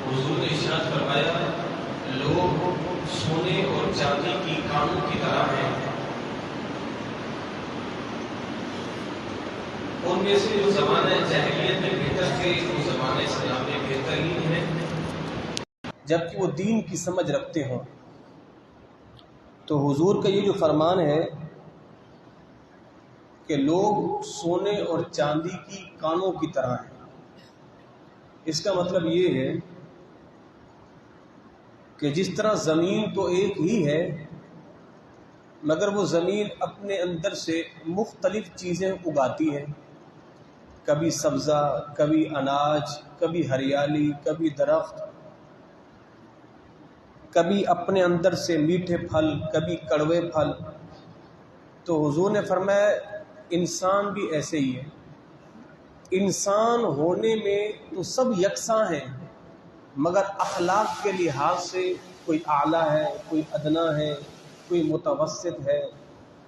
حضور نے ارشاد فرمایا لوگ سونے اور چاندی کی کانوں کی طرح ہیں، ان میں سے جو زمانہ جاہلیت میں بہتر تھے وہ زمانہ اسلام میں بہترین ہے، جبکہ وہ دین کی سمجھ رکھتے ہوں۔ تو حضور کا یہ جو فرمان ہے کہ لوگ سونے اور چاندی کی کانوں کی طرح ہیں، اس کا مطلب یہ ہے کہ جس طرح زمین تو ایک ہی ہے مگر وہ زمین اپنے اندر سے مختلف چیزیں اگاتی ہے، کبھی سبزہ، کبھی اناج، کبھی ہریالی، کبھی درخت، کبھی اپنے اندر سے میٹھے پھل، کبھی کڑوے پھل۔ تو حضور نے فرمایا انسان بھی ایسے ہی ہے، انسان ہونے میں تو سب یکساں ہیں مگر اخلاق کے لحاظ سے کوئی اعلیٰ ہے، کوئی ادنا ہے، کوئی متوسط ہے،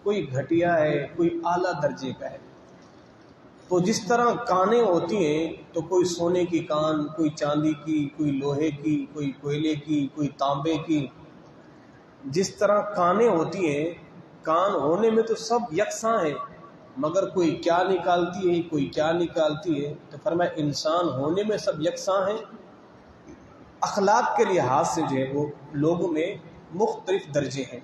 کوئی گھٹیا ہے، کوئی اعلیٰ درجے کا ہے۔ تو جس طرح کانیں ہوتی ہیں تو کوئی سونے کی کان، کوئی چاندی کی، کوئی لوہے کی، کوئی کوئلے کی، کوئی تانبے کی، جس طرح کانیں ہوتی ہیں، کان ہونے میں تو سب یکساں ہیں مگر کوئی کیا نکالتی ہے، کوئی کیا نکالتی ہے۔ تو فرمایا انسان ہونے میں سب یکساں ہیں، اخلاق کے لحاظ سے جو ہے وہ لوگوں میں مختلف درجے ہیں۔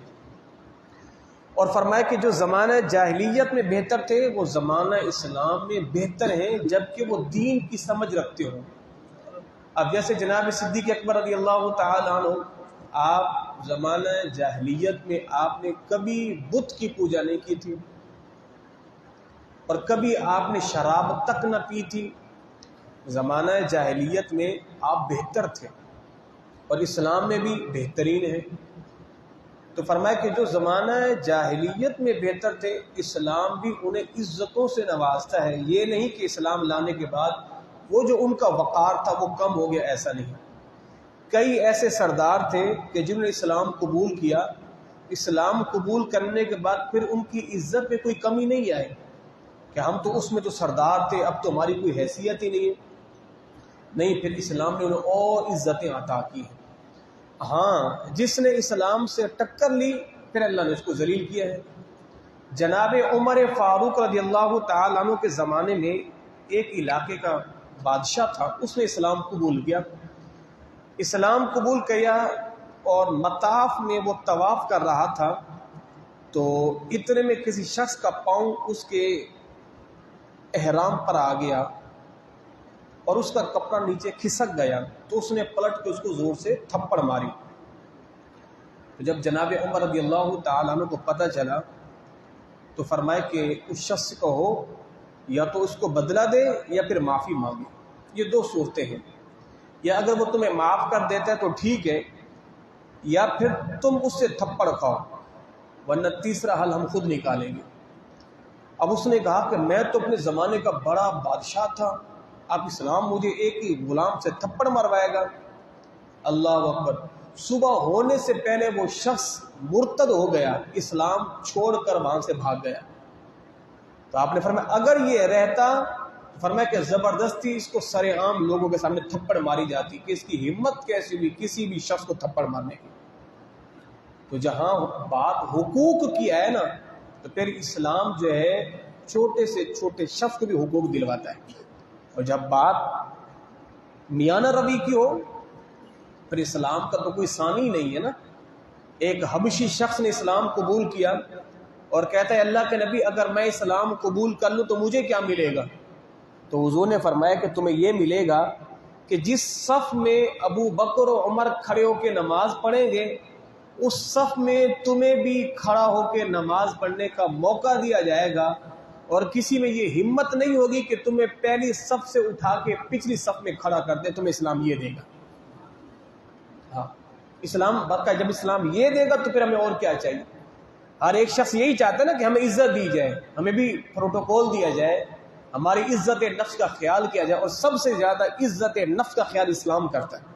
اور فرمایا کہ جو زمانہ جاہلیت میں بہتر تھے وہ زمانہ اسلام میں بہتر ہیں جبکہ وہ دین کی سمجھ رکھتے ہوں۔ اب جیسے جناب صدیق اکبر رضی اللہ تعالیٰ عنہ، آپ زمانہ جاہلیت میں آپ نے کبھی بت کی پوجا نہیں کی تھی اور کبھی آپ نے شراب تک نہ پی تھی، زمانہ جاہلیت میں آپ بہتر تھے اور اسلام میں بھی بہترین ہے۔ تو فرمایا کہ جو زمانہ جاہلیت میں بہتر تھے اسلام بھی انہیں عزتوں سے نوازتا ہے، یہ نہیں کہ اسلام لانے کے بعد وہ جو ان کا وقار تھا وہ کم ہو گیا، ایسا نہیں۔ کئی ایسے سردار تھے کہ جنہوں نے اسلام قبول کیا، اسلام قبول کرنے کے بعد پھر ان کی عزت میں کوئی کمی نہیں آئی کہ ہم تو اس میں تو سردار تھے، اب تو ہماری کوئی حیثیت ہی نہیں ہے۔ نہیں، پھر اسلام نے انہیں اور عزتیں عطا کی ہیں۔ ہاں، جس نے اسلام سے ٹکر لی پھر اللہ نے اس کو ذلیل کیا ہے۔ جناب عمر فاروق رضی اللہ تعالیٰ عنہ کے زمانے میں ایک علاقے کا بادشاہ تھا، اس نے اسلام قبول کیا۔ اسلام قبول کیا اور مطاف میں وہ طواف کر رہا تھا تو اتنے میں کسی شخص کا پاؤں اس کے احرام پر آ گیا اور اس کا کپڑا نیچے کھسک گیا تو اس نے پلٹ کے اس کو زور سے تھپڑ ماری۔ تو جب جناب عمر رضی اللہ تعالیٰ عنہ کو پتہ چلا تو فرمایا کہ اس شخص کو ہو یا تو اس کو بدلہ دے یا پھر معافی مانگے، یہ دو صورتیں ہیں، یا اگر وہ تمہیں معاف کر دیتا ہے تو ٹھیک ہے یا پھر تم اس سے تھپڑ کھاؤ ورنہ تیسرا حل ہم خود نکالیں گے۔ اب اس نے کہا کہ میں تو اپنے زمانے کا بڑا بادشاہ تھا، اب اسلام مجھے ایک ہی غلام سے تھپڑ مروائے گا؟ اللہ اکبر! صبح ہونے سے پہلے وہ شخص مرتد ہو گیا، اسلام چھوڑ کر وہاں سے بھاگ گیا۔ تو آپ نے فرمایا اگر یہ رہتا، فرمایا کہ زبردستی اس کو سر عام لوگوں کے سامنے تھپڑ ماری جاتی کہ اس کی ہمت کیسی ہوئی کسی بھی شخص کو تھپڑ مارنے کی۔ تو جہاں بات حقوق کی ہے نا تو پھر اسلام جو ہے چھوٹے سے چھوٹے شخص کو بھی حقوق دلواتا ہے، اور جب بات میانہ روی کی ہو پھر اسلام کا تو کوئی ثانی نہیں ہے نا۔ ایک حبشی شخص نے اسلام قبول کیا اور کہتا ہے اللہ کے نبی اگر میں اسلام قبول کر لوں تو مجھے کیا ملے گا؟ تو حضور نے فرمایا کہ تمہیں یہ ملے گا کہ جس صف میں ابو بکر و عمر کھڑے ہو کے نماز پڑھیں گے اس صف میں تمہیں بھی کھڑا ہو کے نماز پڑھنے کا موقع دیا جائے گا، اور کسی میں یہ ہمت نہیں ہوگی کہ تمہیں پہلی صف سے اٹھا کے پچھلی صف میں کھڑا کر دے، تمہیں اسلام یہ دے گا۔ ہاں، اسلام باقی جب اسلام یہ دے گا تو پھر ہمیں اور کیا چاہیے؟ ہر ایک شخص یہی چاہتا ہے نا کہ ہمیں عزت دی جائے، ہمیں بھی پروٹوکول دیا جائے، ہماری عزت نفس کا خیال کیا جائے، اور سب سے زیادہ عزت نفس کا خیال اسلام کرتا ہے،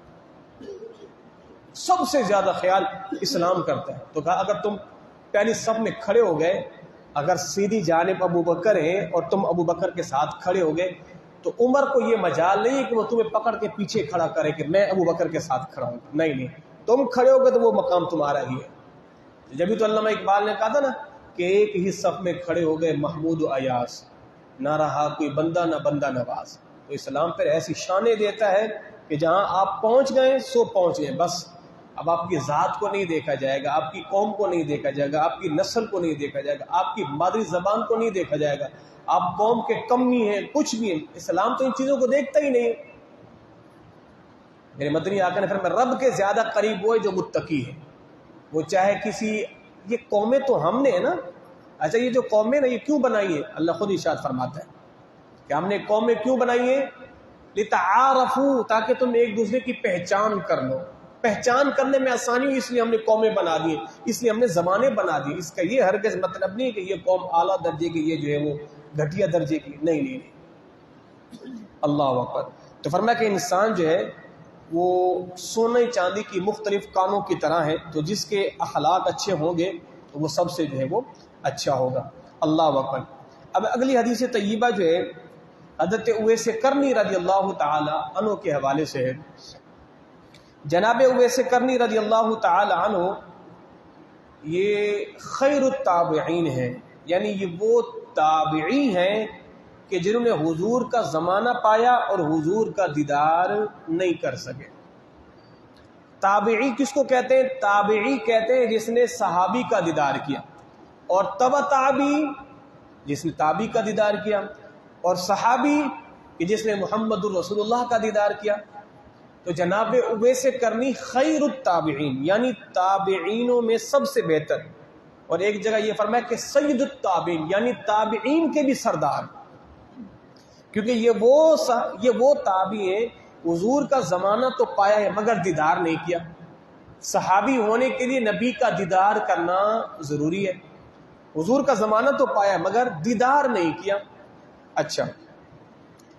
سب سے زیادہ خیال اسلام کرتا ہے۔ تو کہا اگر تم پہلی صف میں کھڑے ہو گئے، اگر سیدھی جانب ابو بکر ہیں اور تم ابو بکر کے ساتھ کھڑے ہو گئے تو عمر کو یہ مجال نہیں ہے کہ وہ تمہیں پکڑ کے پیچھے کھڑا کرے کہ میں ابو بکر کے ساتھ کھڑا ہوں. نہیں، تم کھڑے ہو گے تو وہ مقام تمہارا ہی ہے. جبھی تو علامہ اقبال نے کہا تھا نا کہ ایک ہی صف میں کھڑے ہو گئے محمود و ایاس، نہ رہا کوئی بندہ نہ بندہ نواز. تو اسلام پھر ایسی شانیں دیتا ہے کہ جہاں آپ پہنچ گئے سو پہنچ گئے بس. اب آپ کی ذات کو نہیں دیکھا جائے گا، آپ کی قوم کو نہیں دیکھا جائے گا، آپ کی نسل کو نہیں دیکھا جائے گا، آپ کی مادری زبان کو نہیں دیکھا جائے گا، آپ قوم کے کمی ہیں کچھ بھی ہیں. اسلام تو ان چیزوں کو دیکھتا ہی نہیں. میرے مدنی آقا نے فرمایا رب کے زیادہ قریب وہ ہے جو متقی ہے. وہ چاہے کسی، یہ قومیں تو ہم نے ہے نا. اچھا یہ جو قومیں نا یہ کیوں بنائی ہے؟ اللہ خود ارشاد فرماتا ہے کہ ہم نے قومیں کیوں بنائی ہیں؟ لتعارفوا، تاکہ تم ایک دوسرے کی پہچان کر لو. پہچان کرنے میں آسانی ہوئی اس لیے ہم نے قومیں بنا دی، اس لیے ہم نے زمانے بنا دی. اس کا یہ ہرگز مطلب نہیں کہ یہ قوم اعلیٰ درجے کی، یہ جو ہے وہ گھٹیا درجے کی. نہیں. اللہ اکبر. تو فرمایا کہ انسان جو ہے وہ سونے چاندی کی مختلف کانوں کی طرح ہے، تو جس کے اخلاق اچھے ہوں گے تو وہ سب سے جو ہے وہ اچھا ہوگا. اللہ اکبر. اب اگلی حدیث طیبہ جو ہے حضرت اویس کرنی رضی اللہ تعالی عنہ کے حوالے سے ہے. جناب اویس کرنی رضی اللہ تعالی عنہ یہ خیر التابعین ہیں، یعنی یہ وہ تابعی ہیں کہ جنہوں نے حضور کا زمانہ پایا اور حضور کا دیدار نہیں کر سکے. تابعی کس کو کہتے ہیں؟ تابعی کہتے ہیں جس نے صحابی کا دیدار کیا، اور تبع تابعی جس نے تابعی کا دیدار کیا، اور صحابی کہ جس نے محمد الرسول اللہ کا دیدار کیا. تو جناب اویس کرنی خیر التابعین یعنی تابعینوں میں سب سے بہتر. اور ایک جگہ یہ فرمایا کہ سید التابعین یعنی تابعین کے بھی سردار، کیونکہ یہ وہ تابعی ہیں حضور کا زمانہ تو پایا ہے مگر دیدار نہیں کیا. صحابی ہونے کے لیے نبی کا دیدار کرنا ضروری ہے. حضور کا زمانہ تو پایا مگر دیدار نہیں کیا. اچھا،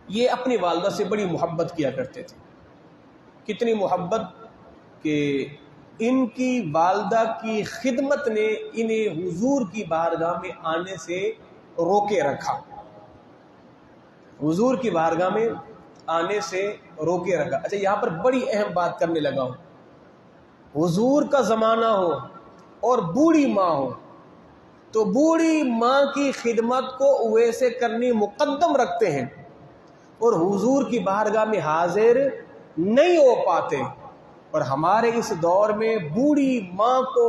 یہ اپنی والدہ سے بڑی محبت کیا کرتے تھے. کتنی محبت کہ ان کی والدہ کی خدمت نے انہیں حضور کی بارگاہ میں آنے سے روکے رکھا. حضور کی بارگاہ میں آنے سے روکے رکھا. اچھا یہاں پر بڑی اہم بات کرنے لگا ہوں. حضور کا زمانہ ہو اور بوڑھی ماں ہو تو بوڑھی ماں کی خدمت کو اویس کرنی مقدم رکھتے ہیں اور حضور کی بارگاہ میں حاضر نہیں ہو پاتے. اور ہمارے اس دور میں بوڑھی ماں کو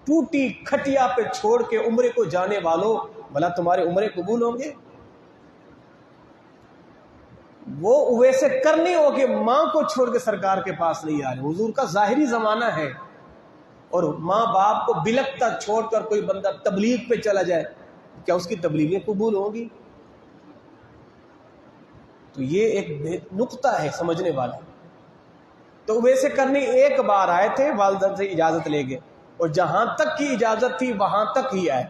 ٹوٹی کھٹیا پہ چھوڑ کے عمرے کو جانے والوں، بھلا تمہارے عمرے قبول ہوں گے؟ وہ اویس کرنی ہو کہ ماں کو چھوڑ کے سرکار کے پاس نہیں آ رہے. حضور کا ظاہری زمانہ ہے اور ماں باپ کو بلکتا چھوڑ کر کوئی بندہ تبلیغ پہ چلا جائے، کیا اس کی تبلیغیں قبول ہوں گی؟ تو یہ ایک نقطہ ہے سمجھنے والا. تو اویس کرنی ایک بار آئے تھے، والدہ سے اجازت لے گئے اور جہاں تک کی اجازت تھی وہاں تک ہی آئے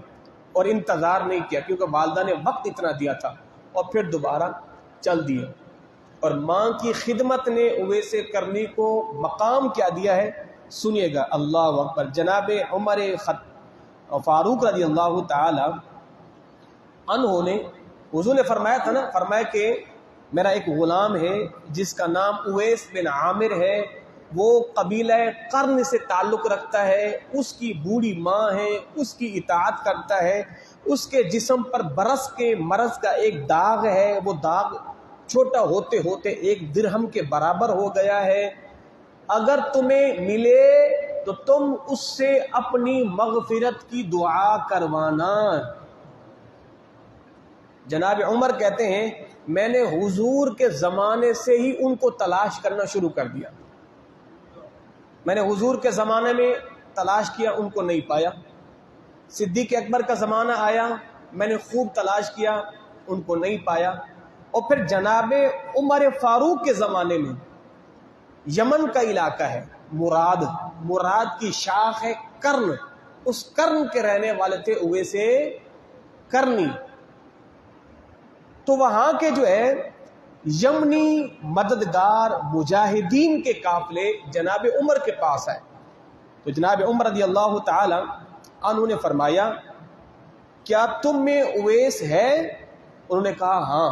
اور انتظار نہیں کیا، کیونکہ والدہ نے وقت اتنا دیا تھا، اور پھر دوبارہ چل دیے. اور ماں کی خدمت نے اویس کرنی کو مقام کیا دیا ہے، سنیے گا. اللہ اکبر. جناب عمر فاروق رضی اللہ تعالی عنہ نے، حضور نے فرمایا تھا نا، فرمایا کہ میرا ایک غلام ہے جس کا نام اویس بن عامر ہے، وہ قبیلہ قرن سے تعلق رکھتا ہے، اس کی بوڑھی ماں ہے، اس کی اطاعت کرتا ہے، اس کے جسم پر برس کے مرض کا ایک داغ ہے، وہ داغ چھوٹا ہوتے ہوتے 1 درہم کے برابر ہو گیا ہے. اگر تمہیں ملے تو تم اس سے اپنی مغفرت کی دعا کروانا. جناب عمر کہتے ہیں میں نے حضور کے زمانے سے ہی ان کو تلاش کرنا شروع کر دیا. میں نے حضور کے زمانے میں تلاش کیا، ان کو نہیں پایا. صدیق اکبر کا زمانہ آیا، میں نے خوب تلاش کیا، ان کو نہیں پایا. اور پھر جناب عمر فاروق کے زمانے میں یمن کا علاقہ ہے مراد کی شاخ ہے کرن، اس کرن کے رہنے والے تھے اویس کرنی. تو وہاں کے جو ہے یمنی مددگار مجاہدین کے قافلے جناب عمر کے پاس آئے. تو جناب عمر رضی اللہ تعالی عنہ نے فرمایا کیا تم میں اویس ہے؟ انہوں نے کہا ہاں.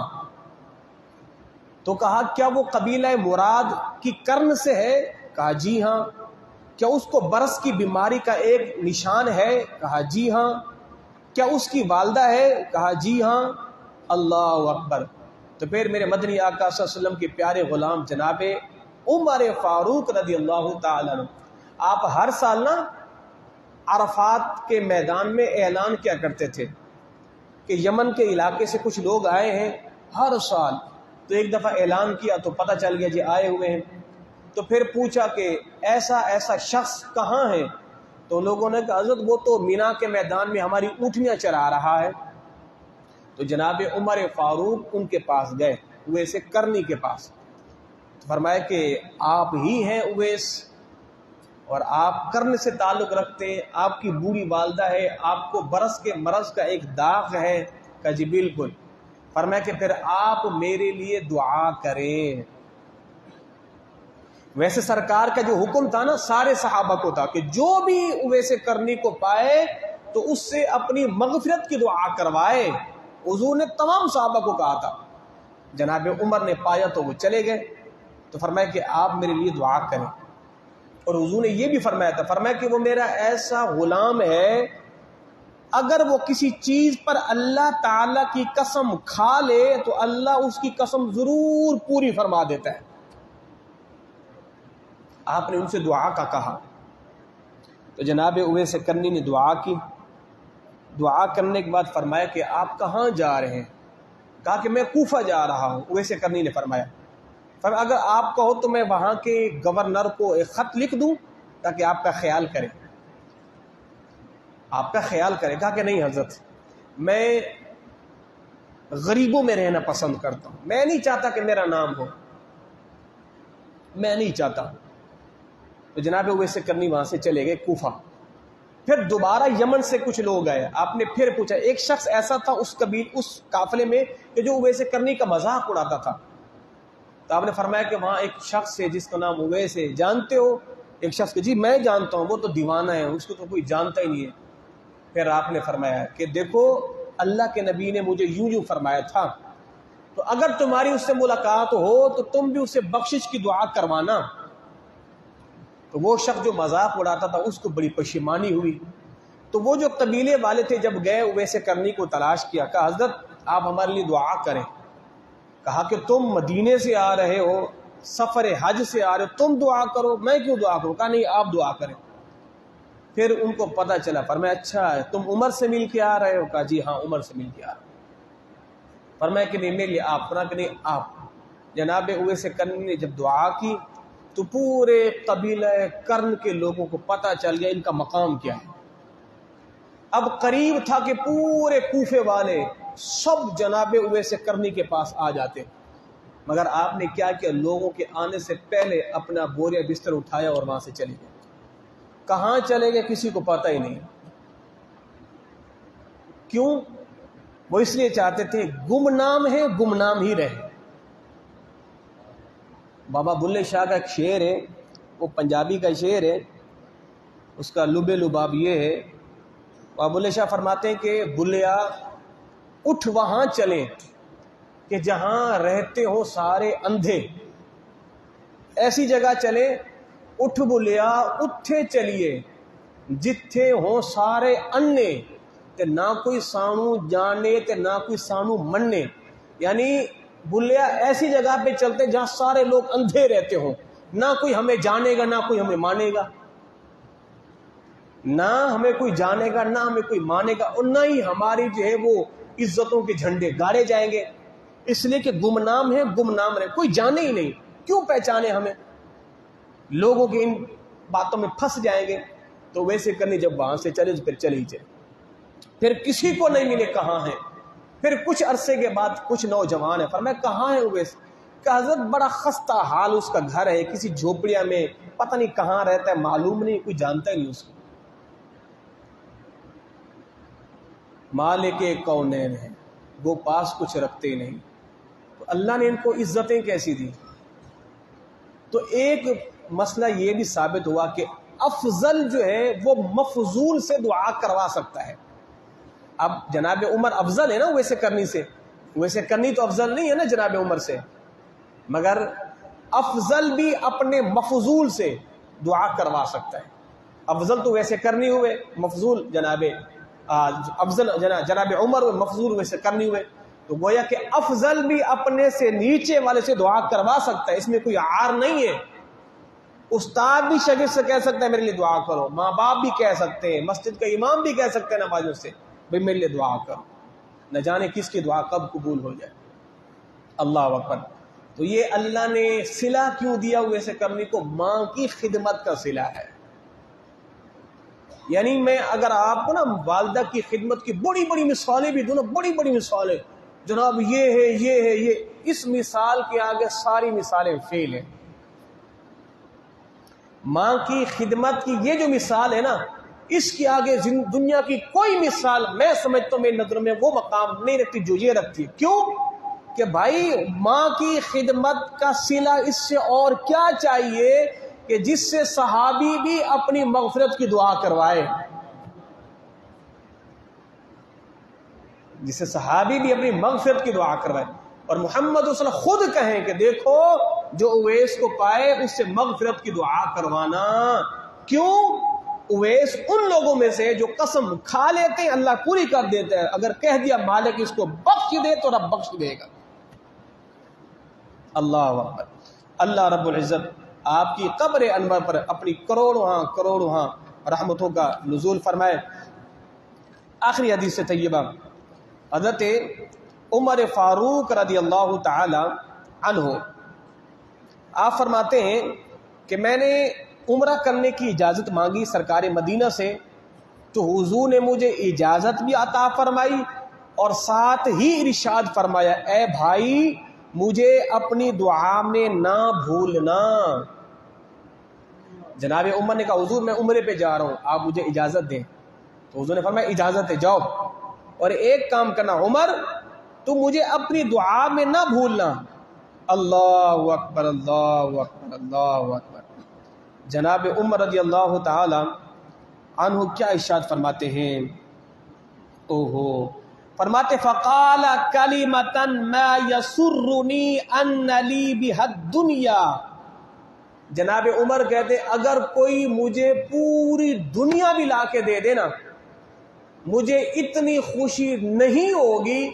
تو کہا کیا وہ قبیلہ مراد کی کرن سے ہے؟ کہا جی ہاں۔ کیا اس کو برس کی بیماری کا ایک نشان ہے؟ کہا جی ہاں۔ کیا اس کی والدہ ہے؟ کہا جی ہاں۔ اللہ اکبر۔ تو پھر میرے مدنی آقا صلی اللہ علیہ وسلم کے پیارے غلام جناب عمر فاروق رضی اللہ تعالیٰ عنہ، آپ ہر سال نا عرفات کے میدان میں اعلان کیا کرتے تھے کہ یمن کے علاقے سے کچھ لوگ آئے ہیں ہر سال۔ تو ایک دفعہ اعلان کیا تو پتہ چل گیا جی آئے ہوئے ہیں۔ تو پھر پوچھا کہ ایسا شخص کہاں ہے؟ تو لوگوں نے کہا حضرت وہ تو مینا کے میدان میں ہماری اونٹنیاں چرا رہا ہے۔ تو جناب عمر فاروق ان کے پاس گئے، اویس کرنی کے پاس، تو فرمایا کہ آپ ہی ہیں اویس، اور آپ کرن سے تعلق رکھتے ہیں، آپ کی بوڑھی والدہ ہے، آپ کو برس کے مرض کا ایک داغ ہے۔ کہ جی بالکل۔ فرمایا کہ پھر آپ میرے لیے دعا کریں۔ ویسے سرکار کا جو حکم تھا نا سارے صحابہ کو تھا کہ جو بھی اویس کرنی کو پائے تو اس سے اپنی مغفرت کی دعا کروائے۔ حضور نے تمام صحابہ کو کہا تھا۔ جناب عمر نے پایا تو وہ چلے گئے، تو فرمایا کہ آپ میرے لیے دعا کریں۔ اور حضور نے یہ بھی فرمایا تھا، فرمایا کہ وہ میرا ایسا غلام ہے اگر وہ کسی چیز پر اللہ تعالی کی قسم کھا لے تو اللہ اس کی قسم ضرور پوری فرما دیتا ہے۔ آپ نے ان سے دعا کا کہا، تو جناب اویس کرنی نے دعا کی۔ دعا کرنے کے بعد فرمایا کہ آپ کہاں جا رہے ہیں؟ کہا کہ میں کوفہ جا رہا ہوں۔ اویس کرنی نے فرمایا اگر آپ کہو تو میں وہاں کے گورنر کو ایک خط لکھ دوں تاکہ آپ کا خیال کرے۔ آپ کا خیال کرے؟ کہا کہ نہیں حضرت، میں غریبوں میں رہنا پسند کرتا ہوں، میں نہیں چاہتا کہ میرا نام ہو، میں نہیں چاہتا۔ تو جناب اویس کرنی وہاں سے چلے گئے کوفہ۔ پھر دوبارہ یمن سے کچھ لوگ آئے، آپ نے پھر پوچھا، ایک شخص ایسا تھا اس قافلے میں کہ جو اویس کرنی کا مذاق اڑاتا تھا۔ تو آپ نے فرمایا کہ وہاں ایک شخص ہے جس کا نام اویس ہے، جانتے ہو؟ ایک شخص کہ جی میں جانتا ہوں، وہ تو دیوانہ ہے، اس کو تو کوئی جانتا ہی نہیں ہے۔ پھر آپ نے فرمایا کہ دیکھو اللہ کے نبی نے مجھے یوں فرمایا تھا، تو اگر تمہاری اس سے ملاقات ہو تو تم بھی اس سے بخشش کی دعا کروانا۔ تو وہ شخص جو مذاق اڑاتا تھا اس کو بڑی پشیمانی ہوئی۔ تو وہ جو قبیلے والے تھے جب گئے اویس کرنی کو تلاش کیا، کہا حضرت آپ ہمارے لیے دعا کریں۔ کہا کہ تم مدینے سے آ رہے ہو، سفر حج سے آ رہے ہو، تم دعا کرو، میں کیوں دعا کروں؟ کہا نہیں آپ دعا کریں۔ پھر ان کو پتہ چلا، فرمایا اچھا تم عمر سے مل کے آ رہے ہو؟ کہا جی ہاں عمر سے مل کے آ رہا ہوں۔ فرمایا کہ نہیں میرے لیے آپ، فرمایا کہ نہیں آپ۔ جناب اویس کرنی نے جب دعا کی تو پورے قبیلہ کرن کے لوگوں کو پتہ چل گیا ان کا مقام کیا ہے۔ اب قریب تھا کہ پورے کوفے والے سب جناب اویس کرنی کے پاس آ جاتے، مگر آپ نے کیا کیا، لوگوں کے آنے سے پہلے اپنا بوریا بستر اٹھایا اور وہاں سے چلے گئے۔ کہاں چلے گئے کسی کو پتہ ہی نہیں۔ کیوں؟ وہ اس لیے چاہتے تھے گمنام ہے، گمنام ہی رہے۔ بابا بلے شاہ کا ایک شعر ہے، وہ پنجابی کا شعر ہے، اس کا لب لباب یہ ہے، بابا بلے شاہ فرماتے ہیں کہ بلیا اٹھ وہاں چلیں کہ جہاں رہتے ہو سارے اندھے، ایسی جگہ چلیں اٹھ بلیا اٹھے چلیے جتھے ہوں سارے انے تے نہ کوئی سانو جانے تے نہ کوئی سانو مننے۔ یعنی بلیا ایسی جگہ پہ چلتے جہاں سارے لوگ اندھے رہتے ہوں، نہ کوئی ہمیں جانے گا نہ کوئی ہمیں مانے گا، نہ ہمیں کوئی جانے گا نہ ہمیں کوئی مانے گا، اور نہ ہی ہماری جو ہے وہ عزتوں کے جھنڈے گاڑے جائیں گے۔ اس لیے کہ گمنام ہے، گمنام رہے، کوئی جانے ہی نہیں، کیوں پہچانے ہمیں، لوگوں کی ان باتوں میں پھنس جائیں گے۔ تو ویسے کرنی جب وہاں سے چلے تو پھر چلے ہی چلے، پھر کسی کو نہیں ملے کہاں ہیں۔ پھر کچھ عرصے کے بعد کچھ نوجوان ہیں، فرمایا کہاں ہے اویس؟ کہ حضرت بڑا خستہ حال اس کا گھر ہے، کسی جھوپڑیاں میں، پتہ نہیں کہاں رہتا ہے، معلوم نہیں، کوئی جانتا ہی نہیں اس کو۔ مالک کونین ہے، وہ پاس کچھ رکھتے نہیں، تو اللہ نے ان کو عزتیں کیسی دی؟ تو ایک مسئلہ یہ بھی ثابت ہوا کہ افضل جو ہے وہ مفضول سے دعا کروا سکتا ہے۔ اب جناب عمر افضل ہے نا ویسے کرنی سے، ویسے کرنی تو افضل نہیں ہے نا جناب عمر سے۔ مگر افضل بھی اپنے مفضول سے دعا کروا سکتا ہے. افضل تو ویسے کرنی ہوئے، مفضول افضل جناب عمر مفضول ویسے کرنی ہوئے، تو گویا کہ افضل بھی اپنے سے نیچے والے سے دعا کروا سکتا ہے، اس میں کوئی عار نہیں ہے. استاد بھی شاگرد سے کہہ سکتا ہے میرے لیے دعا کرو، ماں باپ بھی کہہ سکتے ہیں، مسجد کا امام بھی کہہ سکتے ہیں نمازیوں سے بھئی میرے لیے دعا کرو. نہ جانے کس کی دعا کب قبول ہو جائے. اللہ اکبر. تو یہ اللہ نے صلہ کیوں دیا ہوئے سے کرنے کو؟ ماں کی خدمت کا صلہ ہے. یعنی میں اگر آپ کو نا والدہ کی خدمت کی بڑی بڑی مثالیں بھی دوں نا، بڑی بڑی مثالیں، جناب یہ ہے یہ ہے یہ، اس مثال کے آگے ساری مثالیں فیل ہیں. ماں کی خدمت کی یہ جو مثال ہے نا، اس کے آگے دنیا کی کوئی مثال میں سمجھتا ہوں میری نظر میں وہ مقام نہیں رکھتی جو یہ رکھتی ہے. کیوں کہ بھائی ماں کی خدمت کا صلہ اس سے اور کیا چاہیے کہ جس سے صحابی بھی اپنی مغفرت کی دعا کروائے، جس سے صحابی بھی اپنی مغفرت کی دعا کروائے. اور محمد صلی اللہ علیہ وسلم خود کہیں کہ دیکھو جو اویس کو پائے اس سے مغفرت کی دعا کروانا. کیوں؟ اویس ان لوگوں میں سے جو قسم کھا لیتے ہیں اللہ پوری کر دیتا ہے، اگر کہہ دیا مالک اس کو بخش دے تو رب بخش دے گا. اللہ اکبر. اللہ رب العزت آپ کی قبر انور پر اپنی کروڑوں رحمتوں کا نزول فرمائے. آخری حدیث طیبہ حضرت عمر فاروق رضی اللہ تعالی عنہ آپ فرماتے ہیں کہ میں نے عمرہ کرنے کی اجازت مانگی سرکار مدینہ سے، تو حضور نے مجھے اجازت بھی عطا فرمائی اور ساتھ ہی ارشاد فرمایا اے بھائی مجھے اپنی دعا میں نہ بھولنا. جناب عمر نے کہا حضور میں عمرے پہ جا رہا ہوں، آپ مجھے اجازت دیں. تو حضور نے فرمایا اجازت ہے جاؤ، اور ایک کام کرنا عمر تو مجھے اپنی دعا میں نہ بھولنا. اللہ اکبر اللہ اکبر اللہ اکبر. جناب عمر رضی اللہ تعالی عنہ کیا ارشاد فرماتے ہیں؟ اوہو، فرماتے فقال کلمتا ما یسرنی ان لی بها الدنیا. جناب عمر کہتے اگر کوئی مجھے پوری دنیا بھی لا کے دے دے نا، مجھے اتنی خوشی نہیں ہوگی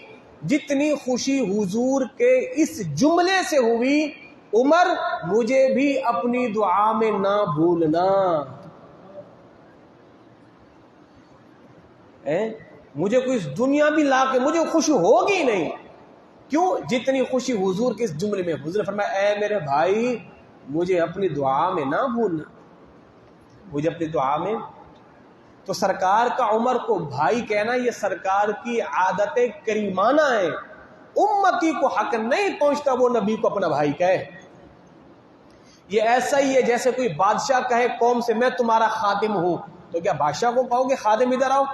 جتنی خوشی حضور کے اس جملے سے ہوئی عمر مجھے بھی اپنی دعا میں نہ بھولنا. مجھے کوئی دنیا بھی لا کے مجھے خوشی ہوگی نہیں. کیوں؟ جتنی خوشی حضور کے اس جملے میں. حضور نے فرمایا اے میرے بھائی مجھے اپنی دعا میں نہ بھولنا، مجھے اپنی دعا میں. تو سرکار کا عمر کو بھائی کہنا یہ سرکار کی عادت کریمانہ ہے. امتی کو حق نہیں پہنچتا وہ نبی کو اپنا بھائی کہے. یہ ایسا ہی ہے جیسے کوئی بادشاہ کہے قوم سے میں تمہارا خادم ہوں، تو کیا بادشاہ کو کہو گے خادم ادھر آؤ؟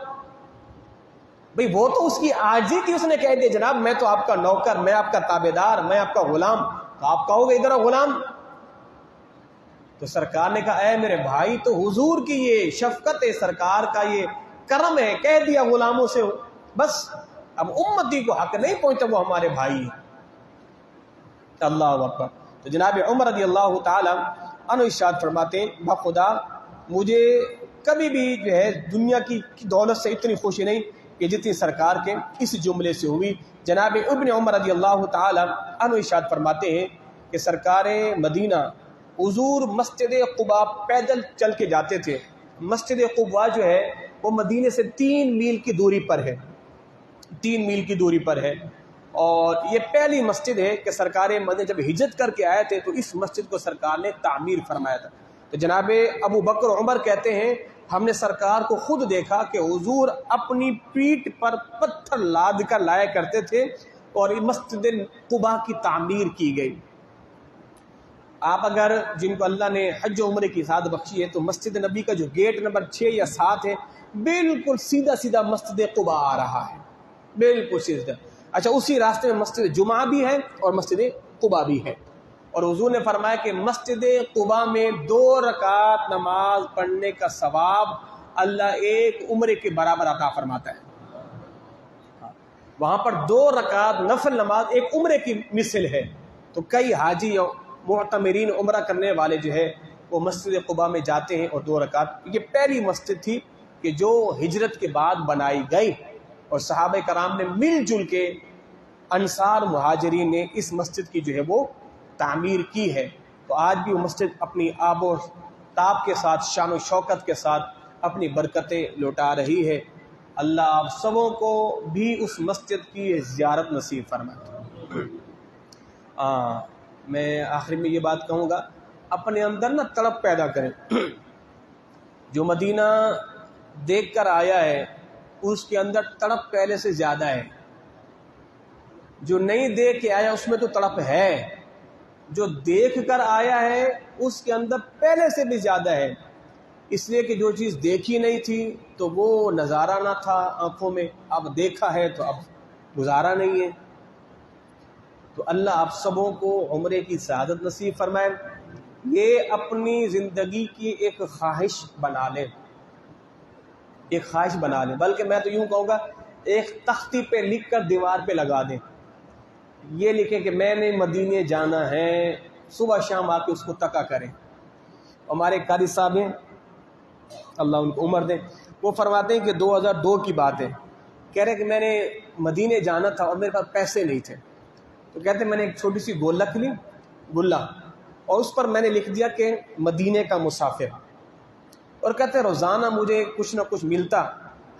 بھئی وہ تو اس کی عاجزی تھی، اس نے کہہ دیا جناب میں تو آپ کا نوکر، میں آپ کا تابعدار، میں آپ کا غلام، تو آپ کہو گے ادھر آؤ غلام. تو سرکار نے کہا اے میرے بھائی، تو حضور کی یہ شفقت ہے، سرکار کا یہ کرم ہے، کہہ دیا غلاموں سے بس. اب امتی کو حق نہیں پہنچتا وہ ہمارے بھائی ہیں. اللہ اکبر. تو جناب عمر رضی اللہ تعالی عنہ ارشاد فرماتے ہیں بخدا مجھے کبھی بھی جو ہے دنیا کی دولت سے اتنی خوشی نہیں کہ جتنی سرکار کے اس جملے سے ہوئی. جناب ابن عمر رضی اللہ تعالی عنہ ارشاد فرماتے ہیں کہ سرکار مدینہ حضور مسجد قباء پیدل چل کے جاتے تھے. مسجد قباء جو ہے وہ مدینے سے 3 میل کی دوری پر ہے، 3 میل کی دوری پر ہے. اور یہ پہلی مسجد ہے کہ سرکار مدینہ جب ہجرت کر کے آئے تھے تو اس مسجد کو سرکار نے تعمیر فرمایا تھا. تو جناب ابو بکر عمر کہتے ہیں ہم نے سرکار کو خود دیکھا کہ حضور اپنی پیٹھ پر پتھر لاد کر لایا کرتے تھے اور مسجد قباء کی تعمیر کی گئی. آپ اگر جن کو اللہ نے حج و عمرے کی سعادت بخشی ہے تو مسجد نبی کا جو گیٹ نمبر 6 یا 7 ہے بالکل سیدھا سیدھا مسجد قباء آ رہا ہے، بالکل سیدھا. اچھا اسی راستے میں مسجد جمعہ بھی ہے اور مسجد قباء بھی ہے. اور حضور نے فرمایا کہ مسجد قباء میں 2 رکعت نماز پڑھنے کا ثواب اللہ 1 عمرے کے برابر عطا فرماتا ہے. وہاں پر 2 رکعت نفل نماز 1 عمرے کی مثل ہے. تو کئی حاجی اور معتمرین عمرہ کرنے والے جو ہے وہ مسجد قباء میں جاتے ہیں اور 2 رکعت، یہ پہلی مسجد تھی کہ جو ہجرت کے بعد بنائی گئی، اور صحابہ کرام نے مل جل کے انصار مہاجرین نے اس مسجد کی جو ہے وہ تعمیر کی ہے۔ تو آج بھی وہ مسجد اپنی آب و تاب کے ساتھ، شان و شوکت کے ساتھ اپنی برکتیں لوٹا رہی ہے۔ اللہ آپ سبوں کو بھی اس مسجد کی زیارت نصیب فرمائے۔ میں آخر میں یہ بات کہوں گا، اپنے اندر نا تڑپ پیدا کریں۔ جو مدینہ دیکھ کر آیا ہے اس کے اندر تڑپ پہلے سے زیادہ ہے، جو نہیں دیکھ کے آیا اس میں تو تڑپ ہے، جو دیکھ کر آیا ہے اس کے اندر پہلے سے بھی زیادہ ہے، اس لیے کہ جو چیز دیکھی نہیں تھی تو وہ نظارہ نہ تھا آنکھوں میں، اب دیکھا ہے تو اب گزارا نہیں ہے۔ تو اللہ آپ سبوں کو عمرے کی سعادت نصیب فرمائے۔ یہ اپنی زندگی کی ایک خواہش بنا لیں، ایک خواہش بنا لیں، بلکہ میں تو یوں کہوں گا ایک تختی پہ لکھ کر دیوار پہ لگا دیں، یہ لکھیں کہ میں نے مدینے جانا ہے، صبح شام آ کے اس کو تکا کریں۔ ہمارے قاری صاحب ہیں، اللہ ان کو عمر دیں، وہ فرماتے ہیں کہ 2002 کی بات ہے، کہہ رہے کہ میں نے مدینے جانا تھا اور میرے پاس پیسے نہیں تھے، تو کہتے ہیں میں نے ایک چھوٹی سی گولک لی، گلہ، اور اس پر میں نے لکھ دیا کہ مدینے کا مسافر، اور کہتے ہیں روزانہ مجھے کچھ نہ کچھ ملتا،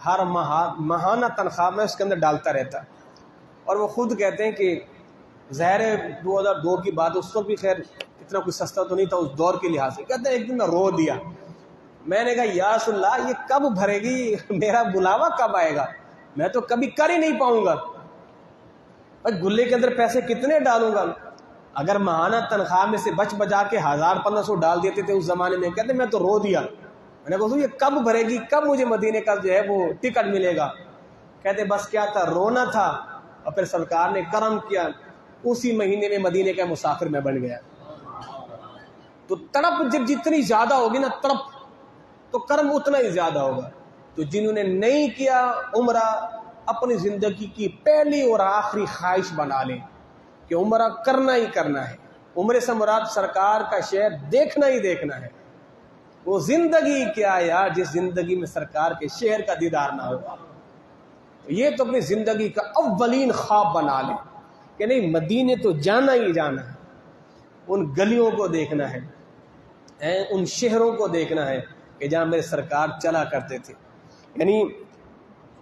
ہر ماہانہ تنخواہ میں اس کے اندر ڈالتا رہتا۔ اور وہ خود کہتے ہیں کہ ظاہر 2002 کی بات، اس وقت بھی خیر اتنا کچھ سستا تو نہیں تھا اس دور کے لحاظ سے، کہتے ہیں ایک دن میں رو دیا، میں نے کہا یا رسول اللہ یہ کب بھرے گی، میرا بلاوا کب آئے گا، میں تو کبھی کر ہی نہیں پاؤں گا، گلے کے اندر پیسے کتنے ڈالوں گا، اگر ماہانہ تنخواہ میں سے بچ بچا کے 1500 ڈال دیتے تھے اس زمانے میں، کہتے میں تو رو دیا، میں نے کہا یہ کب بھرے گی، کب مجھے مدینے کا جو ہے وہ ٹکٹ ملے گا، کہتے بس کیا تھا، رونا تھا، اور پھر سرکار نے کرم کیا، اسی مہینے میں مدینے کا مسافر میں بن گیا۔ تو تڑپ جب جتنی زیادہ ہوگی نا تڑپ، تو کرم اتنا ہی زیادہ ہوگا۔ تو جنہوں نے نہیں کیا عمرہ، اپنی زندگی کی پہلی اور آخری خواہش بنا لیں کہ عمرہ کرنا ہی کرنا ہے۔ عمرے سے مراد سرکار کا شہر دیکھنا ہی دیکھنا ہے۔ وہ زندگی کیا ہے یار جس زندگی میں سرکار کے شہر کا دیدار نہ ہوگا، یہ تو اپنی زندگی کا اولین خواب بنا لیں کہ نہیں مدینے تو جانا ہی جانا ہے، ان گلیوں کو دیکھنا ہے، ان شہروں کو دیکھنا ہے کہ جہاں میرے سرکار چلا کرتے تھے۔ یعنی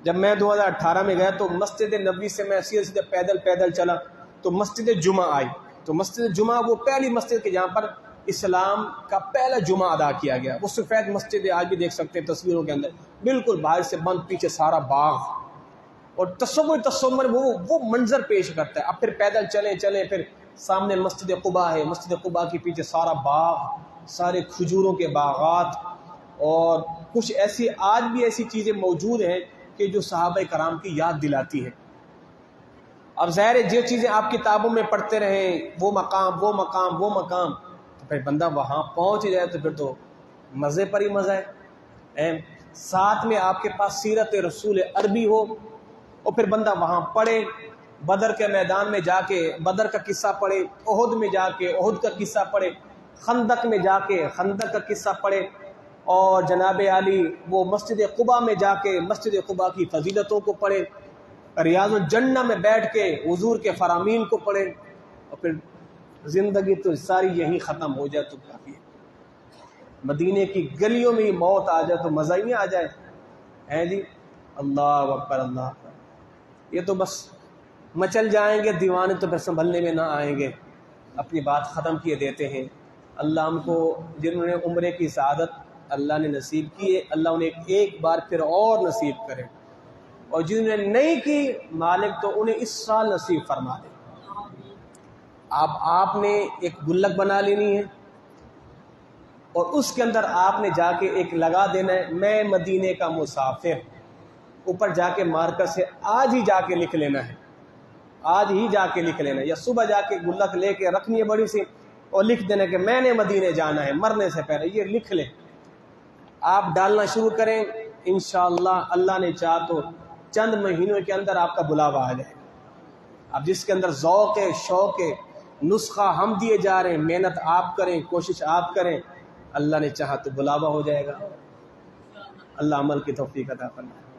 جب میں 2018 میں گیا تو مسجد نبوی سے میں سیدھے پیدل چلا تو مسجد جمعہ آئی، تو مسجد جمعہ وہ پہلی مسجد کہ جہاں پر اسلام کا پہلا جمعہ ادا کیا گیا، وہ سفید مسجد آج بھی دیکھ سکتے ہیں تصویروں کے اندر، بالکل باہر سے بند، پیچھے سارا باغ، اور تصور وہ منظر پیش کرتا ہے۔ اب پھر پیدل چلیں پھر سامنے مسجد قباء ہے، مسجد قباء کے پیچھے سارا باغ، سارے کھجوروں کے باغات، اور کچھ ایسی آج بھی ایسی چیزیں موجود ہیں کہ جو صحابہ کرام کی یاد دلاتی ہے۔ اب ظاہر ہے جو چیزیں آپ کتابوں میں پڑھتے رہیں، وہ مقام، تو پھر بندہ وہاں پہنچ جائے تو پھر تو مزے پر ہی مزہ ہے۔ ساتھ میں آپ کے پاس سیرت رسول عربی ہو، اور پھر بندہ وہاں پڑھے، بدر کے میدان میں جا کے بدر کا قصہ پڑھے، احد میں جا کے احد کا قصہ پڑھے، خندق میں جا کے خندق کا قصہ پڑھے، اور جناب علی وہ مسجد قباء میں جا کے مسجد قباء کی فضیلتوں کو پڑھے، ریاض الجنہ میں بیٹھ کے حضور کے فرامین کو پڑھے، اور پھر زندگی تو ساری یہی ختم ہو جائے تو کافی ہے۔ مدینے کی گلیوں میں موت آ جائے تو مزہ ہی آ جائے، ہے جی، اللہ اکبر اللہ اکبر۔ یہ تو بس مچل جائیں گے دیوانے تو پھر سنبھلنے میں نہ آئیں گے، اپنی بات ختم کیے دیتے ہیں۔ اللہ ہم کو جنہوں نے عمرے کی سعادت اللہ نے نصیب کی ہے، اللہ انہیں ایک بار پھر اور نصیب کرے، اور جنہوں نے نہیں کی مالک تو انہیں اس سال نصیب فرما دے۔ آپ نے ایک گلک بنا لینی ہے، اور اس کے اندر آپ نے جا کے ایک لگا دینا ہے میں مدینے کا مسافر، اوپر جا کے مارکر سے آج ہی جا کے لکھ لینا ہے، آج ہی جا کے لکھ لینا ہے، یا صبح جا کے گلک لے کے رکھنی ہے بڑی سی اور لکھ دینا کہ میں نے مدینے جانا ہے مرنے سے پہلے، یہ لکھ لیں، آپ ڈالنا شروع کریں، انشاءاللہ اللہ نے چاہا تو چند مہینوں کے اندر آپ کا بلاوا آ جائے۔ اب جس کے اندر ذوق ہے، شوق ہے، نسخہ ہم دیے جا رہے ہیں، محنت آپ کریں، کوشش آپ کریں، اللہ نے چاہا تو بلاوا ہو جائے گا۔ اللہ عمل کی توفیق عطا فرمائے۔